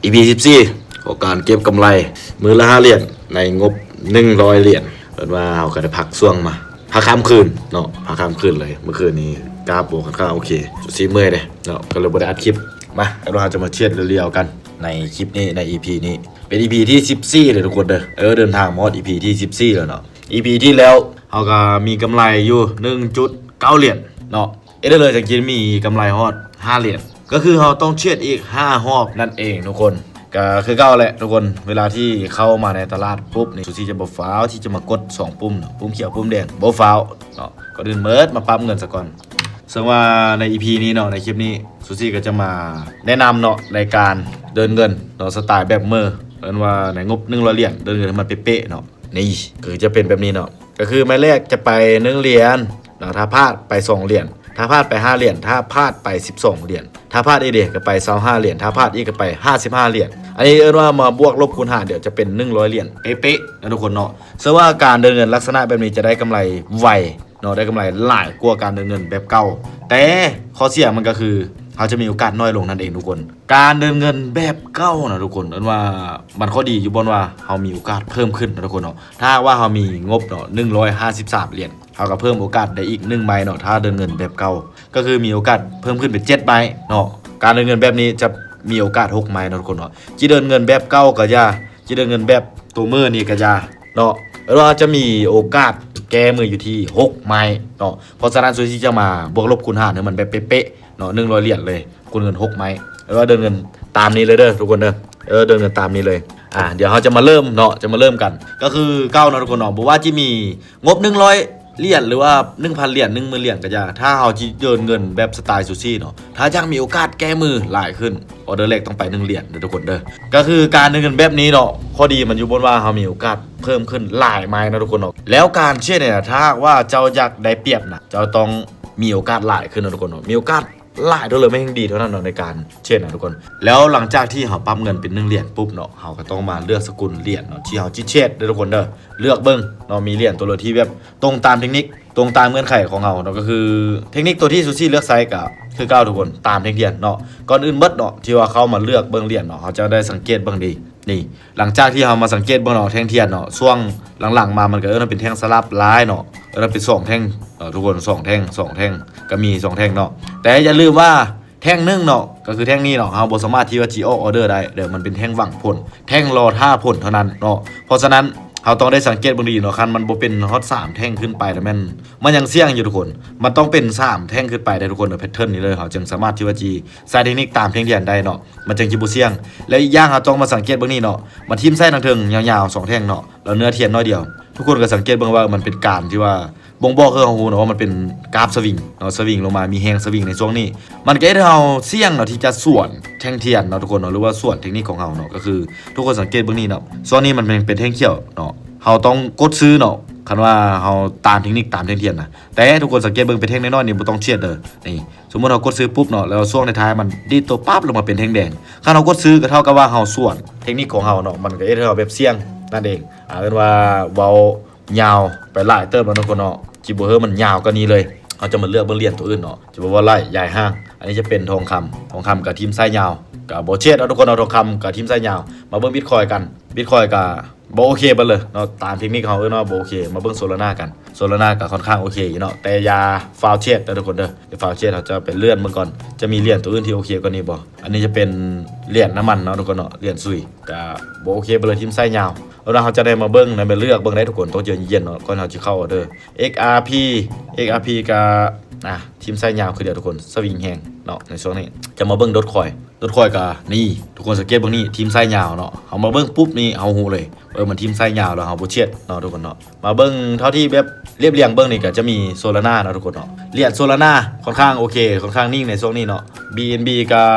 EP 14ของการเก็บกำไรมือละ5 เหรียญในงบ100 เหรียญเป็นว่าเราก็ได้พักช่วงมาพักข้ามคืนเนาะพักข้ามคืนเลยเมื่อคืนนี้กราฟโบค่อนข้างโอเคสุดซีเมื่อยเลยเนาะก็เลยบ่ได้อัดคลิปมาเราจะมาเชียดเรียวๆกันในคลิปนี้ใน EP นี้เป็น EP ที่14เลยทุกคนเดินทางมอด EP ที่14แล้วเนาะ EP ที่แล้วเราก็มีกำไรอยู่ 1.9 เหรียญเนาะเลยจากกินมีกำไรฮอด5 เหรียญก็คือเราต้องเชียดอีก5 รอบนั่นเองทุกคนก็คือเก้าแหละทุกคนเวลาที่เข้ามาในตลาดปุ๊บนี่ซูซี่จะบ่ฟ้าวที่จะมากด2 ปุ่มเนาะปุ่มเขียวปุ่มแดงบ่ฟ้าวเนาะก็ดื่นเมิดมาปั๊มเงินซะก่อนซึ่งว่าใน EP นี้เนาะในคลิปนี้ซูซี่ก็จะมาแนะนำเนาะในการเดินเงินเนาะสไตล์แบบเมอร์เอิ้นว่าในงบ100 เหรียญเดินเงินให้มันเป๊ะๆเนาะนี่คือจะเป็นแบบนี้เนาะก็คือไม้แรกจะไป1 เหรียญเนาะถ้าพลาดไป2 เหรียญถ้าพลาดไป5 เหรียญถ้าพลาดไป12 เหรียญถ้าพลาดอีกเด็กก็ไป25 เหรียญถ้าพลาดอีกก็ไป55 เหรียญอันนี้เอิ้นว่ามาบวกลบคูณหารเดี๋ยวจะเป็น100 เหรียญเป๊ะๆนะทุกคนเนาะซึ่งว่าการเดินเงินลักษณะแบบนี้จะได้กำไรไวเนาะได้กำไรหลายกว่าการเดินเงินแบบเก่าแต่ข้อเสียมันก็คือเขาจะมีโอกาสน้อยลงนั่นเองทุกคนการเดินเงินแบบเก่านะทุกคนเอิ้นว่ามันข้อดีอยู่บนว่าเขามีโอกาสเพิ่มขึ้นนะทุกคนเนาะถ้าว่าเขามีงบเนาะ153 เหรียญเขาก็เพิ่มโอกาสได้อีก1 ใบเนาะถ้าเดินเงินแบบเก่าก็คือมีโอกาสเพิ่มขึ้นเป็น7 ใบเนาะการเดินเงินแบบนี้จะมีโอกาส6 ใบนะทุกคนเนาะที่เดินเงินแบบเก่าก็ยาที่เดินเงินแบบตัวมือนี่ก็ยาเนาะเราจะมีโอกาสแก้มืออยู่ที่6 ไม้เนาะเพราะฉะนั้นซูซี่จะมาบวกลบคูณหารให้มันแบบเป๊ะๆเนาะ100 เหรียญเลยคูณเงิน6 ไม้แล้วก็เดินเงินตามนี้เลยทุกคนเดินเงินตามนี้เลยเดี๋ยวเขาจะมาเริ่มเนาะจะมาเริ่มกันก็คือเก้านะทุกคนเนาะบอกว่าจะมีงบ100 เหรียญหรือว่า 1,000 เหรียญ10,000 เหรียญก็จะถ้าเขาจะเดินเงินแบบสไตล์ซูซี่เนาะถ้ายังมีโอกาสแก้มือหลายขึ้นออเดอร์แรกต้องไป1 เหรียญทุกคนก็คือการเดินเงินแบบนี้เนาะข้อดีมันอยู่บนว่าเขามีโอกาสเพิ่มขึ้นหลายไม้นะทุกคนเนาะแล้วการเชื่อเนี่ยถ้าว่าเจ้าอยากได้เปรียบนะเจ้าต้องมีโอกาสหลายขึ้นนะทุกคนเนาะมีโอกาสหลายด้วยเลยไม่ยิ่งดีเท่านั้นเนาะในการเช่นนะทุกคนแล้วหลังจากที่เขาปั๊มเงินเป็น1 เหรียญปุ๊บเนาะเขาก็ต้องมาเลือกสกุลเหรียญเนาะที่เขาจิเช็ดทุกคนเลือกเบิ้งเนาะมีเหรียญตัวเลยที่แบบตรงตามเทคนิคตรงตามเงื่อนไขของเราเนาะก็คือเทคนิคตัวที่ซูซี่เลือกไซส์กับคือเก้าทุกคนตามเทคนิคเนาะก่อนอื่นเบิดเนาะที่ว่าเขามาเลือกเบิ้งเหรียญเนาะเขาจะได้สังเกตเบิ้งดีนี่หลังจากที่เขามาสังเกตเบิ้งเนาะแท่งเทียนเนาะช่วงหลังๆมามันก็เป็นแท่งสลับลายเนาะเป็น2 แท่งทุกคน2 แท่งก็มี2 แท่งเนาะแต่อย่าลืมว่าแท่งนึงเนาะก็คือแท่งนี้เนาะเราบ่สามารถที่ว่าจีออเดอร์ได้มันเป็นแท่งหวังผลแท่งรอท่าผลเท่านั้นเนาะเพราะฉะนั้นเราต้องได้สังเกตบางทีเนาะคันมันบ่เป็นฮอต3 แท่งขึ้นไปแต่มันยังเสี่ยงอยู่ทุกคนมันต้องเป็น3 แท่งขึ้นไปได้ทุกคนแพทเทิร์นนี้เลยเราจึงสามารถที่ว่าจีใส่เทคนิคตามเทคนิคได้เนาะมันจึงสิบ่เสี่ยงและอีกอย่างเราต้องมาสังเกตบางนี้เนาะมันทิ่มไส้ทางเทิงยาวๆ2 แท่งเนาะแล้วเนื้อเทียนน้อยเดียวทุกคนก็สังเกตเบิ่งว่ามันเป็นการที่ว่าบ่งบอกคือเนาะว่ามันเป็นกราฟสวิงเนาะสวิงลงมามีแฮงสวิงในช่วงนี้มันก็ให้เราเสี่ยงเนาะที่จะส่วนแท่งเทียนเนาะทุกคนเนาะหรือว่าส่วนเทคนิคของเราเนาะก็คือทุกคนสังเกตเบื้องนี้เนาะช่วงนี้มันเป็นแท่งเขียวเนาะเราต้องกดซื้อเนาะคันว่าเราตามเทคนิคตามแท่งเทียนนะแต่ทุกคนสังเกตเบื้องเป็นแท่งน้อยๆนี่บ่ต้องเชียดนี่สมมุติเรากดซื้อปุ๊บเนาะแล้วช่วงในท้ายมันดีดตัวปั๊บลงมาเป็นแท่งแดงคันเรากดซื้อก็เท่ากับว่าเราส่วนเทคนิคของเราเนาะมันก็ให้เราแบบเสี่ยงนั่นเองเป็นว่าเว้ายาวไปหลายเติมแล้วทุกคนเนาะจิบมันยาวก็นี้เลยเขาจะมาเลือกเหรียญตัวอื่นเนาะจะบอกว่าไล่ใหญ่ห้างอันนี้จะเป็นทองคำกับทีมไส้ยาวกับโบเชตทุกคนเอาทองคำกับทีมไส้ยาวมาเบิ้งบิตคอยกันบิตคอยกับโบโอเคไปเลยเนาะตามเทคนิคเขาเนาะโบโอเคมาเบิ้งโซลาร่ากันโซลาร่ากับค่อนข้างโอเคอยู่เนาะแต่ยาฟาวเชตทุกคนเดี๋ยวฟาวเชตเขาจะเป็นเลื่อนเมื่อก่อนจะมีเหรียญตัวอื่นที่โอเคกว่านี้บ่อันนี้จะเป็นเหรียญน้ำมันเนาะทุกคนเนาะเหรียญซุยกับโบโอเคไปเลยทีมไส้ยาวแล้วเราจะได้มาเบิ้งในไปเลือกเบิ้งได้ทุกคนต้องเย็นเนาะก่อนเราจะเข้าXRP กับทีมไส้ยาวคือเดียวทุกคนสวิงแฮงเนาะในช่วงนี้จะมาเบิ้งดอทคอยกับนี่ทุกคนสังเกตเบิ้งนี่ทีมไส้ยาวเนาะเอามาเบิ้งปุ๊บนี่เอาหูเลยมันทีมไส้ยาวแล้วเอาโบเชียดเนาะทุกคนเนาะมาเบิ้งเท่าที่แบบเรียบเรียงเบิ้งนี่ก็จะมีโซลาร่าเนาะทุกคนเนาะเหรียญโซลาร่าค่อนข้างโอเคค่อนข้างนิ่งในช่วงนี้เนาะ BNB กับ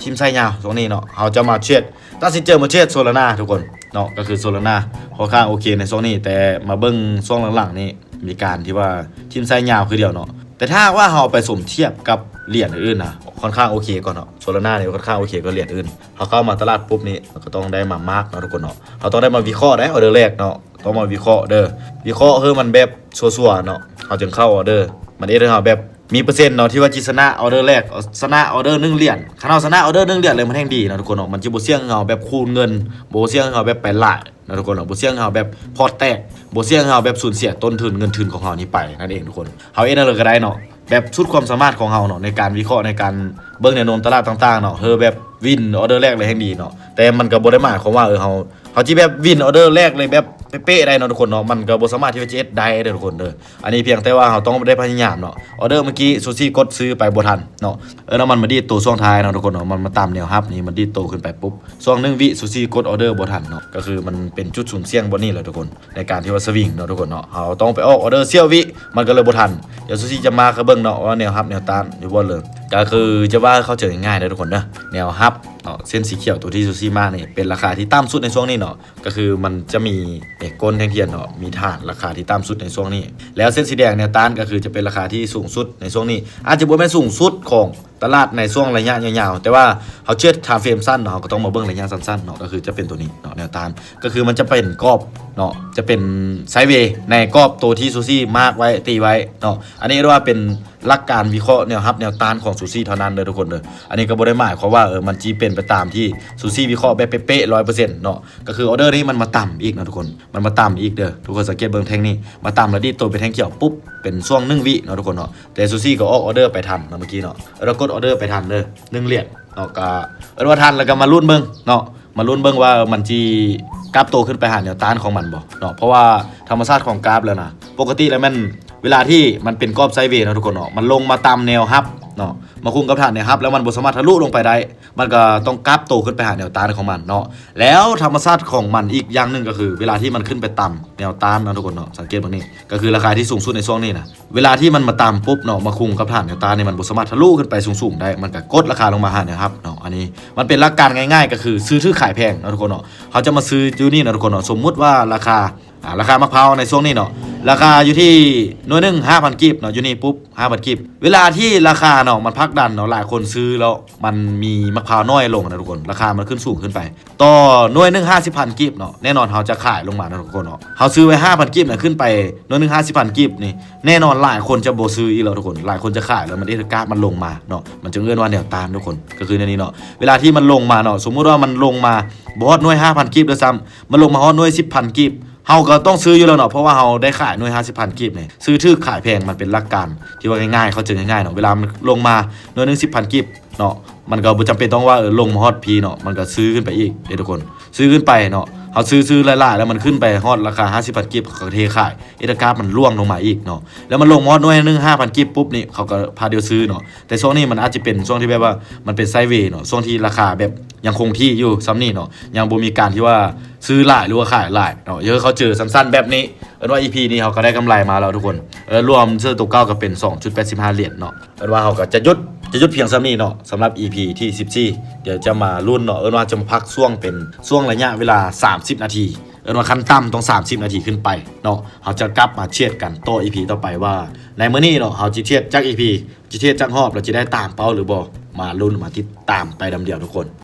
ทีมไส้ยาวช่วงนี้เนาะเขาจะมาเชียดตัดสินใจมาเชียดโซลาร่าทุกคนเนาะก็คือโซลาร่าค่อนข้างโอเคในช่วงนี้แต่มาเบิ้งช่วงหลังๆนี่มีการที่ว่าทีมไส้ยาวคือเดียวเนาะแต่ถ้าว่าเราไปสมเทียบกับเหรียญอื่นนะค่อนข้างโอเคก่อนเนาะโซลาร่าเนี่ยค่อนข้างโอเคกว่าเหรียญอื่นเขาเข้ามาตลาดปุ๊บนี่ก็ต้องได้มามาร์กเนาะทุกคนเนาะเขาต้องได้มาวิเคราะห์ได้ออเดอร์แรกเนาะต้องมาวิเคราะห์วิเคราะห์มันแบบชัวร์ๆเนาะเขาจึงเข้าออเดอร์มันเราแบบ มีเปอร์เซ็นต์เนาะที่ว่าจิชนะออเดอร์แรกชนะออเดอร์1เหรียญคันเอาชนะออเดอร์1เหรียญเลยมันแห่งดีเนาะทุกคนเนาะมันสิบ่เสี่ยงเฮาแบบคูณเงินบ่เสี่ยงเฮาแบบไปหลายเนาะทุกคนเนาะบ่เสี่ยงเฮาแบบพอร์ตแตกบ่เสี่ยงเฮาแบบสูญเสียต้นทุนเงินทุนของเฮานี่ไปนั่นเองทุกคนเฮาเองนั่นเลยก็ได้เนาะแบบสุดความสามารถของเฮาเนาะในการวิเคราะห์ในการเบิ่งแนวโน้มตลาดต่างๆเนาะแบบวินออเดอร์แรกเลยแห่งดีเนาะแต่มันก็บ่ได้หมายความว่าเฮาสิแบบวินออเดอร์แรกเลยแบบเป๊ะๆได้เนาะทุกคนเนาะมันก็บ่สามารถที่จะเฮ็ดได้เด้อทุกคนเด้ออันนี้เพียงแต่ว่าเราต้องได้พยายามเนาะออเดอร์เมื่อกี้ซูซี่กดซื้อไปบ่ทันเนาะแล้วมันมาดีดตัวช่วงท้ายเนาะทุกคนเนาะมันมาตามแนวรับนี่มันดีดโตขึ้นไปปุ๊บช่วง1 วิซูซี่กดออเดอร์บ่ทันเนาะก็คือมันเป็นจุดสูญเสี่ยงบ่นี่แหละทุกคนในการที่ว่าสวิงเนาะทุกคนเนาะเราต้องไปออกออเดอร์เสี้ยววิมันก็เลยบ่ทันเดี๋ยวซูซี่จะมาเบิ่งเนาะว่าแนวรับแนวต้านอยู่บ่เลยก็คือจะว่าเข้าใจง่ายๆเด้อทุกคนเนาะแนวรับเนาะเส้นสีเขียวตัวที่ซูซี่มาเนี่ยเป็นราคาที่ต่ำสุดในช่วงนี้เนาะก็คือมันจะมีก้นแท่งเทียนเนาะมีฐานราคาที่ต่ำสุดในช่วงนี้แล้วเส้นสีแดงแนวต้านก็คือจะเป็นราคาที่สูงสุดในช่วงนี้อาจจะบ่แม่นสูงสุดของตลาดในช่วงระยะยาวๆแต่ว่าเขาเชื่อไทม์เฟรมสั้นเนาะก็ต้องมาเบิ่งระยะสั้นๆเนาะก็คือจะเป็นตัวนี้เนาะแนวต้านก็คือมันจะเป็นกรอบเนาะจะเป็นไซด์เวย์ในกรอบตัวที่ซูซี่มาร์กไว้ตีไว้เนาะอันนี้เรียกว่าเป็นหลักการวิเคราะห์แนวรับแนวต้านของซูซี่เท่านั้นเลยทุกคนเลยอันนี้ก็บ่ได้หมายความว่ามันจีเป็นไปตามที่ซูซี่วิเคราะห์แบบเป๊ะๆ 100% เนาะก็คือออเดอร์นี้มันมาต่ำอีกนะทุกคนมันมาต่ำอีกเด้อทุกคนสังเกตเบิ่งแท่งนี้มาต่ำแล้วดีตัวเป็นแท่งเขียวปุ๊บเป็นช่วง1 วิเนาะทุกคนเนาะแต่ซูซี่ก็ออกออเดอร์ไปทันเนาะเมื่อกี้เนาะแล้วกดออเดอร์ไปทันเด้อ1เหรียญเนาะก็ว่าทันแล้วก็มาลุ้นเบิ่งเนาะมาลุ้นเบิ่งว่ามันจีกราฟโตขึ้นไปหาแนวต้านของมันบ่เนาะเพราะว่าธรรมชาติของกราฟแล้วนะปกติแล้วมันเวลาที่มันเป็นกรอบไซด์เวย์นะทุกคนเนาะมันลงมาตามแนวรับเนาะมาคุมกับฐานแนวรับแล้วมันบ่สามารถทะลุลงไปได้มันก็ต้องกราฟโตขึ้นไปหาแนวต้านของมันเนาะแล้วธรรมชาติของมันอีกอย่างนึงก็คือเวลาที่มันขึ้นไปต่ำแนวต้านนะทุกคนเนาะสังเกตตรงนี้ก็คือราคาที่สูงสุดในช่วงนี้นะเวลาที่มันมาต่ำปุ๊บเนาะมาคุมกับฐานแนวต้านนี่มันบ่สามารถทะลุขึ้นไปสูงๆได้มันก็กดราคาลงมาหาแนวรับเนาะอันนี้มันเป็นหลักการง่ายๆก็คือซื้อถือขายแพงนะทุกคนเนาะเขาจะมาซื้ออยู่นี่นะทุกคนเนาะสมมุติว่าราคามะพร้าวในช่วงนี้เนาะราคาอยู่ที่หน่วยนึง 5,000 กีบเนาะอยู่นี่ปุ๊บ 5,000 กีบเวลาที่ราคาเนาะมันพักดันเนาะหลายคนซื้อแล้วมันมีมะพร้าวน้อยลงนะทุกคนราคามันขึ้นสูงขึ้นไปต่อหน่วยนึง 50,000 กีบเนาะแน่นอนเขาจะขายลงมานะทุกคนเนาะเขาซื้อไว้ 5,000 กีบน่ะขึ้นไปหน่วยนึง 50,000 กีบนี่แน่นอนหลายคนจะบ่ซื้ออีกแล้วทุกคนหลายคนจะขายแล้วมันได้กราฟมันลงมาเนาะมันจะเอื้อนว่าแนวต้านทุกคนก็คือในนี้เนาะเวลาที่มันลงมาเนาะสมมุติว่ามันลงมาบ่ฮอดหน่วย 5,000 กีบด้วยซ้ำมันลงมาฮอดหน่วย 10,000 กีบเฮาก็ต้องซื้ออยู่แล้วเนาะเพราะว่าเฮาได้ขายหน่วย 50,000 กีบเนี่ยซื้อถือขายแพงมันเป็นหลักการที่ว่าง่ายๆเขาเจอง่ายๆเนาะเวลามันลงมาหน่วยนึง 10,000 กีบเนาะมันก็บ่จำเป็นต้องว่าลงมาฮอดพีเนาะมันก็ซื้อขึ้นไปอีกเด้อทุกคนซื้อขึ้นไปเนาะเฮาซื้อหลายๆแล้วมันขึ้นไปฮอดราคา 50,000 กีบเขาก็เทขายกราฟมันร่วงลงมาอีกเนาะแล้วมันลงมาฮอดหน่วยนึง 5,000 กีบปุ๊บนี่เขาก็พาเดียวซื้อเนาะแต่ช่วงนี้มันอาจจะเป็นช่วงที่แบบว่ามันเป็นไซด์เวย์เนาะช่วงที่ราคาแบบยังคงที่อยู่ซ้ำนี่เนาะยังบ่มีการที่ว่าซื้อหลายหรือว่าขายหลายเนาะเยอะเขาเจอสั้นๆแบบนี้ว่า EP นี้เขาก็ได้กำไรมาแล้วทุกคนรวมเสื้อตัวเก้าก็เป็น 2.85 เหรียญเนาะว่าเขาก็จะยุดเพียงซ้ำนี้เนาะสำหรับ EP ที่14เดี๋ยวจะมารุ่นเนาะว่าจะมาพักช่วงเป็นช่วงระยะเวลา30 นาทีว่าขั้นต่ำต้อง30 นาทีขึ้นไปเนาะเขาจะกลับมาเทียบกันต่อ EP ต่อไปว่าในมื้อนี้เนาะเขาจะเทียบจาก EP จะเทียบจากรอบเราจะได้ตามเป้าหรือบ่มาลุ้นมาติดตามไปดำเดียวทุกคน